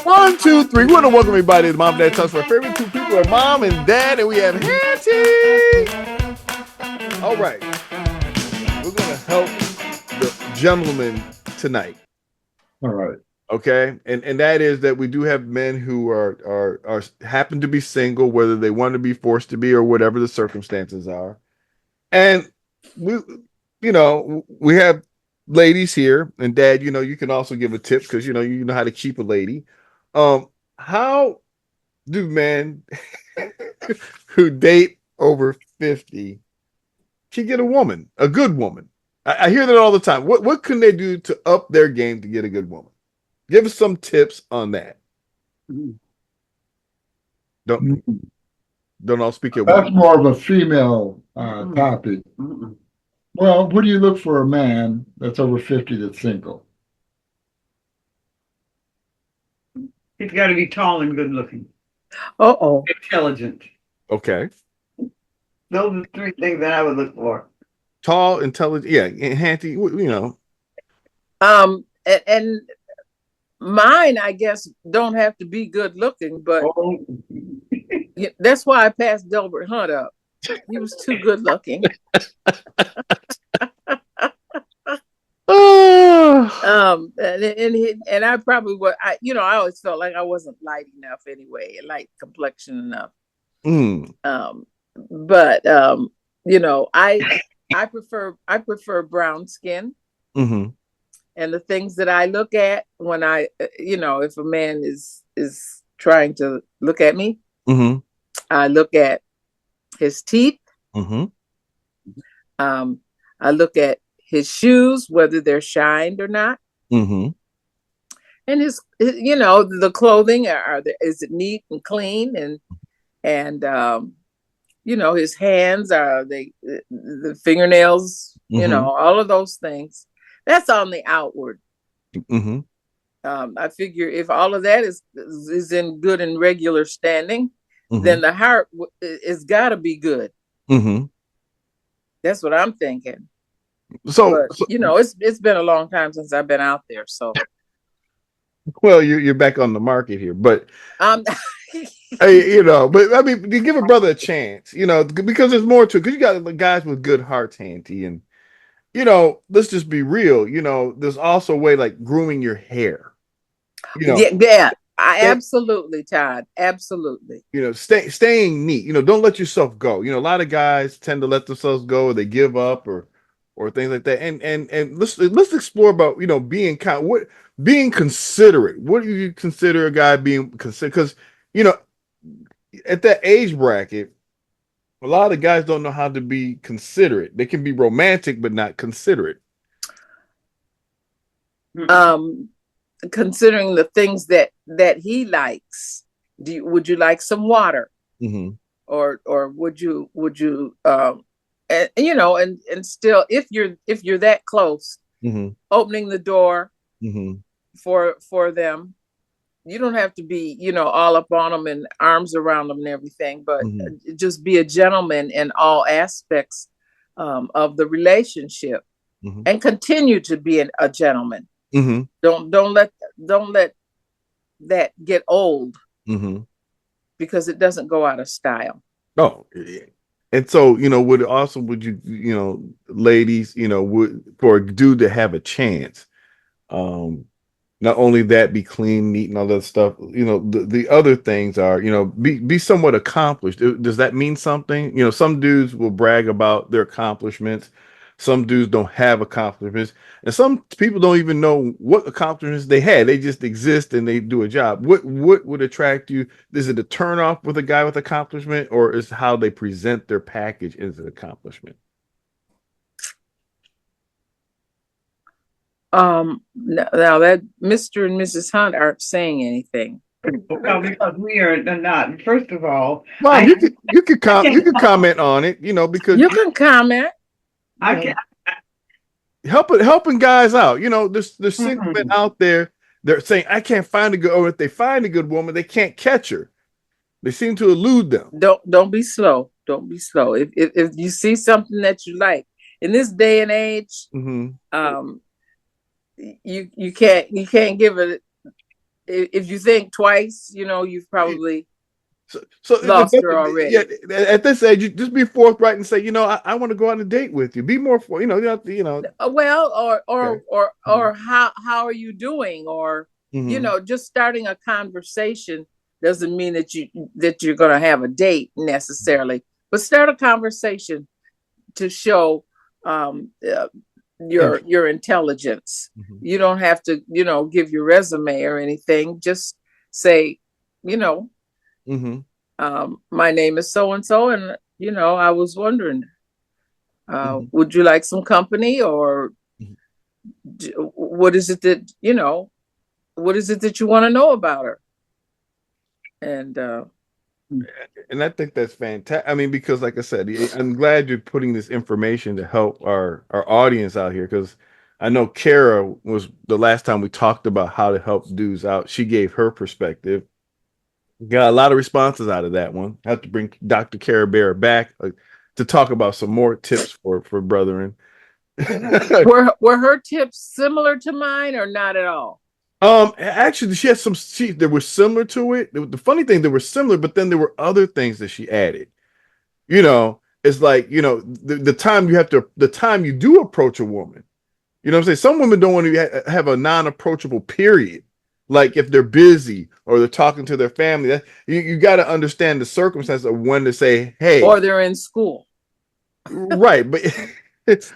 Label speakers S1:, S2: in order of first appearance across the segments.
S1: One, two, three. We want to welcome everybody to the Mom and Dad Talks. Our favorite two people are Mom and Dad, and we have Hantie. All right, we're gonna help the gentleman tonight.
S2: All right.
S1: Okay, and that is that we do have men who are happen to be single, whether they want to be, forced to be, or whatever the circumstances are. And we, we have ladies here, and Dad, you can also give a tip because you know how to keep a lady. How do men who date over 50 can get a woman, a good woman? I hear that all the time. What can they do to up their game to get a good woman? Give us some tips on that. Don't all speak at
S2: That's
S1: once.
S2: more of a female topic. Well, what do you look for a man that's over 50 that's single?
S3: He's got to be tall and good looking,
S4: Uh-oh.
S3: intelligent.
S1: Okay.
S3: Those are the three things that I would look for.
S1: Tall, intelligent. Yeah, Hanty,
S4: And mine, I guess, don't have to be good looking, but that's why I passed Delbert Hunt up. He was too good looking. And I probably would. I always felt like I wasn't light enough anyway, light complexion enough. But I prefer brown skin.
S1: Mm-hmm.
S4: And the things that I look at when if a man is trying to look at me,
S1: mm-hmm.
S4: I look at his teeth.
S1: Mm-hmm.
S4: I look at his shoes, whether they're shined or not.
S1: Mm-hmm.
S4: And his the clothing, is it neat and clean? And his hands, are the fingernails,
S1: mm-hmm.
S4: all of those things. That's on the outward.
S1: Mm-hmm.
S4: I figure if all of that is in good and regular standing,
S1: mm-hmm.
S4: then the heart is got to be good.
S1: Mm-hmm.
S4: That's what I'm thinking.
S1: So
S4: it's been a long time since I've been out there. So,
S1: well, you're back on the market here, but but I mean, you give a brother a chance, because there's more to it. Because you got guys with good hearts, Hanty, and let's just be real. There's also a way like grooming your hair.
S4: Yeah. Absolutely, Todd. Absolutely.
S1: Staying neat. Don't let yourself go. A lot of guys tend to let themselves go, or they give up, or things like that. And let's explore about being being considerate. What do you consider a guy being considerate? Because at that age bracket, a lot of guys don't know how to be considerate. They can be romantic, but not considerate.
S4: Considering the things that he likes, would you like some water?
S1: Mm-hmm.
S4: Or would you and still, if you're that close,
S1: mm-hmm.
S4: opening the door
S1: mm-hmm.
S4: for them, you don't have to be all up on them and arms around them and everything, but
S1: mm-hmm.
S4: just be a gentleman in all aspects of the relationship,
S1: mm-hmm.
S4: and continue to be a gentleman.
S1: Mm-hmm.
S4: Don't let that get old,
S1: mm-hmm.
S4: because it doesn't go out of style.
S1: Oh, and so would you ladies, would, for a dude to have a chance, not only that, be clean, neat, and all that stuff, the other things are, be somewhat accomplished. Does that mean something? Some dudes will brag about their accomplishments. Some dudes don't have accomplishments, and some people don't even know what accomplishments they had. They just exist and they do a job. What would attract you? Is it a turn off with a guy with accomplishment, or is how they present their package as an accomplishment?
S4: Now that Mr. and Mrs. Hunt aren't saying anything.
S3: Well, because we are not. First of all,
S1: Mom, you could comment on it, because
S4: you can comment.
S3: I can
S1: helping guys out. There's single men out there. They're saying, I can't find a good, or if they find a good woman, they can't catch her. They seem to elude them.
S4: Don't be slow. Don't be slow. If you see something that you like in this day and age,
S1: mm-hmm.
S4: You can't give it if you think twice, you've probably
S1: So
S4: lost her already.
S1: yeah, at this age, you just be forthright and say, I want to go on a date with you. Be more for,
S4: Well,
S1: Okay.
S4: or how are you doing? Or just starting a conversation doesn't mean that you're going to have a date necessarily, but start a conversation to show your intelligence. You don't have to give your resume or anything. Just say, my name is so and so, and I was wondering, would you like some company, or what is it that you want to know about her? And
S1: I think that's fantastic. I mean, because like I said, I'm glad you're putting this information to help our audience out here, because I know Kara was the last time we talked about how to help dudes out. She gave her perspective. Got a lot of responses out of that one. I have to bring Dr. Kara Bear back to talk about some more tips for brethren.
S4: were her tips similar to mine or not at all?
S1: Actually, she had some. They were similar to it. The funny thing, they were similar, but then there were other things that she added. It's like the time you do approach a woman. You know what I'm saying? Some women don't want to have a non-approachable period. Like if they're busy or they're talking to their family, you got to understand the circumstance of when to say, "Hey,"
S4: or they're in school.
S1: Right, but if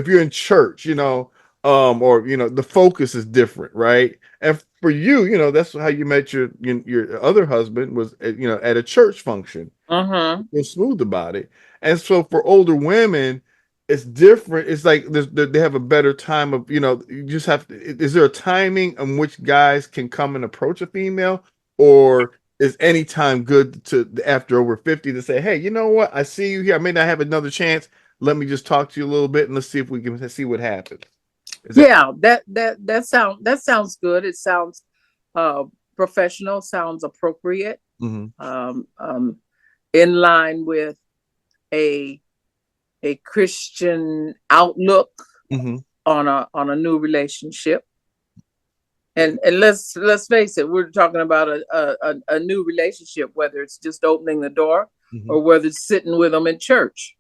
S1: you're in church, or the focus is different, right? And for you, that's how you met your other husband was at a church function. You're smooth about it. And so for older women, it's different. It's like they have a better time of, you just have to, is there a timing in which guys can come and approach a female, or is any time good to after over 50 to say, hey, you know what? I see you here. I may not have another chance. Let me just talk to you a little bit and let's see if we can see what happens.
S4: That sounds good. It sounds professional, sounds appropriate. In line with a Christian outlook on a new relationship. And let's face it, we're talking about a new relationship, whether it's just opening the door or whether it's sitting with them in church.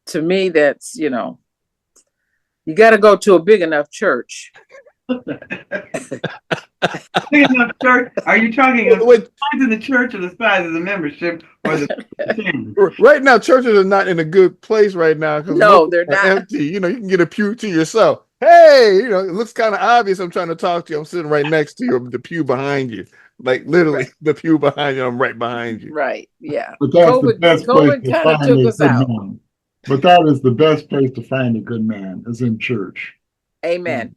S4: To me, that's you got to go to a big enough church.
S3: Big enough church? Are you talking about the size of the church or the size of the membership or the
S1: Right now, churches are not in a good place right now because
S4: no, they're not
S1: empty. You can get a pew to yourself. Hey, it looks kind of obvious. I'm trying to talk to you. I'm sitting right next to you. The pew behind you, like literally the pew behind you. I'm right behind you.
S4: Right. Yeah.
S2: But that's the best place to
S4: kind of
S2: find
S4: took
S2: a
S4: us
S2: good
S4: out.
S2: man. But that is the best place to find a good man is in church.
S4: Amen.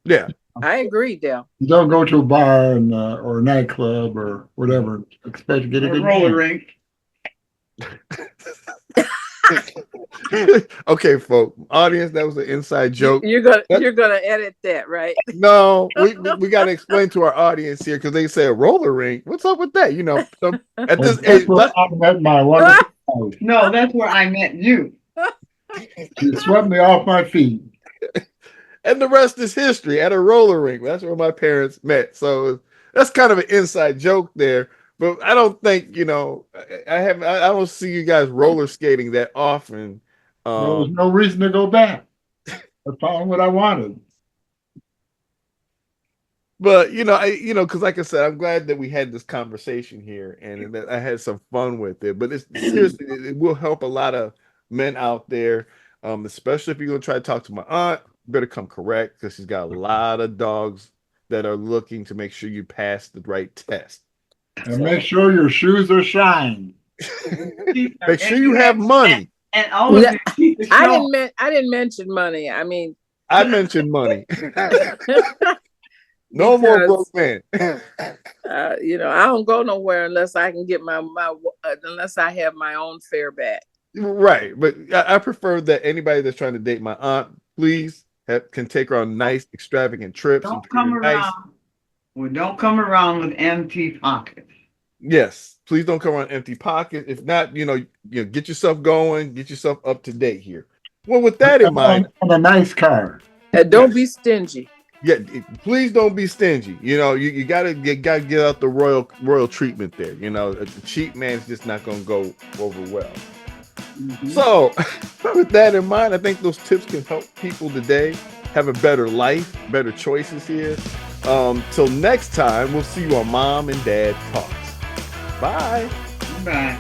S1: Yeah.
S4: I agree, Dale.
S2: You don't go to a bar or a nightclub or whatever. Expect to get a good
S3: roller
S2: man.
S3: rink.
S1: Okay, folks, audience, that was an inside joke.
S4: You're gonna edit that, right?
S1: No, we got to explain to our audience here because they say a roller rink. What's up with that? At this age,
S2: I met my wonderful wife.
S3: No, that's where I met you.
S2: She swept me off my feet.
S1: And the rest is history. At a roller rink, that's where my parents met. So that's kind of an inside joke there. But I don't think I don't see you guys roller skating that often.
S2: There was no reason to go back. I found what I wanted.
S1: But because like I said, I'm glad that we had this conversation here and that I had some fun with it. But it's seriously, it will help a lot of men out there, especially if you're gonna try to talk to my aunt. Better come correct because she's got a lot of dogs that are looking to make sure you pass the right test.
S2: And make sure your shoes are shined.
S1: Make sure you have money.
S3: And all of it.
S4: I didn't mention money. I mean,
S1: I mentioned money. No more broke man.
S4: I don't go nowhere unless I can get unless I have my own fare back.
S1: Right, but I prefer that anybody that's trying to date my aunt, please can take her on nice, extravagant trips.
S3: Don't come around. Well, don't come around with empty pockets.
S1: Yes, please don't come around empty pockets. If not, get yourself going, get yourself up to date here. Well, with that in mind,
S2: and a nice car.
S4: And don't be stingy.
S1: Yeah, please don't be stingy. You know, you gotta get out the royal treatment there. You know, a cheap man's just not gonna go over well. Mm-hmm. So, with that in mind, I think those tips can help people today have a better life, better choices here. Till next time, we'll see you on Mom and Dad Talks. Bye.
S3: Bye.